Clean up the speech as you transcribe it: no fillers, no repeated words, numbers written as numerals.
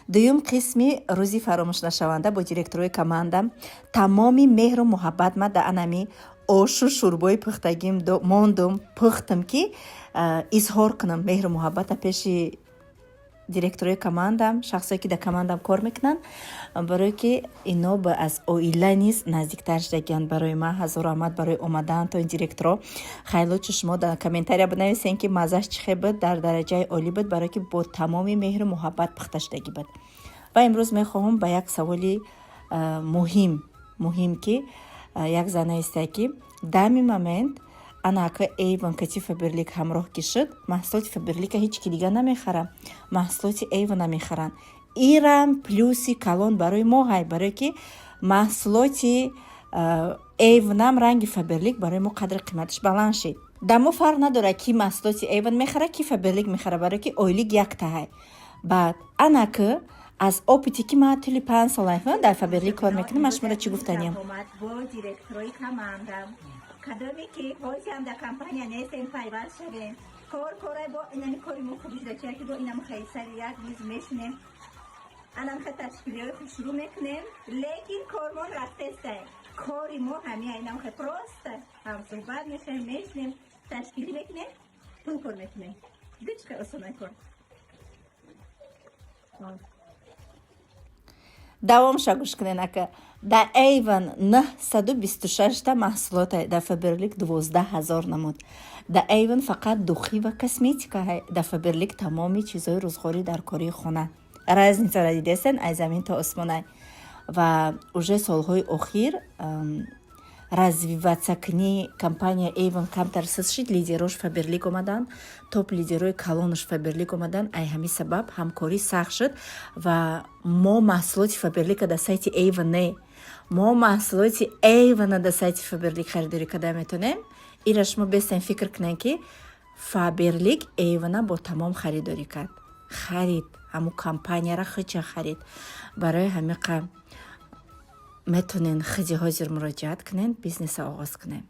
дуюм қисми рӯзи фаромӯшнашаванда бо директорои командам тамоми меҳру муҳаббат ма дар анами ошу шӯрбои пухтагим мондум пухтам ки изҳор кунам меҳру муҳаббата пеши директорои командам, шахсое ки дар командам кор мекунанд, барое ки ино аз оила низ наздиктар шудагиянд. Барои ман ҳазору раҳмат барои омадан то ин директоро. хайлочу шумо дар комментария бинависен ки маззаш чӣ хел буд, дар дараҷаи олӣ буд, барое ки бо тамоми меҳру муҳаббат пухта шудагӣ буд. ва имрӯз мехоҳам ба як саволи муҳим ки як зана истае ки дами момент анака Avon кати Faberlic ҳамроҳ ки шуд, маҳсулоти Faberlic ҳеч ки дига намехарам, маҳсулоти Avon намехарам. Ирам плюси калон барои мо ҳай, барое ки маҳсулоти Avon ранги Faberlic барои мо қадри қиматаш баланд шид. Дамо фарқ надора ки маҳсулоти Avon мехара, ки Faberlic мехара, барое ки оилик якта ҳай. баъд анака аз опити ки ман тӯли 5 сол дар Faberlic кор мекунам, ман шуморо чӣ гуфтанем? бо директорои командам кадоме ки ҳози ҳам дар компания нестем пайваст шавем. Корай бо инами кори мо хуби шуда чия ки бо инам хай сари як риз мешинем. Анам хай ташкилиёи худ шурӯъ мекунем, лекин кормон рафтестай. Кори мо ҳамин инам хай просто ҳам суҳбат мешавем, мешинем, ташкилӣ мекунем, пул кор мекунем. Дичка осонай кор. давомша гӯш кунен ака. дар Avon 926 та маҳсулот дар Faberlic 12000 намуд. дар Avon фақат духӣ ва косметика ҳай. дар Faberlic тамоми чизҳои рӯзгорӣ дар кории хона. разницаро дидесен аз замин то осмонай. ва уже солҳои охир развиватсакунии компания Avon камтар сиз шид, лидерош Faberlic омадан, топ лидерои калонош Faberlic омадан. ай ҳамин сабаб ҳамкорӣ сахт шуд ва мо маҳсулоти Faberlic дар сайти Avon не, мо маҳсулоти Avon дар сайти Faberlic харидорӣ карда метонем. ира шумо бестен фикр кунем ки Faberlic Avon бо тамом харидорӣ кард. харид ҳамун компанияра хича харид. барои ҳамиқа метонен хизи ҳозир муроҷиат кунен, бизнеса оғоз кунем.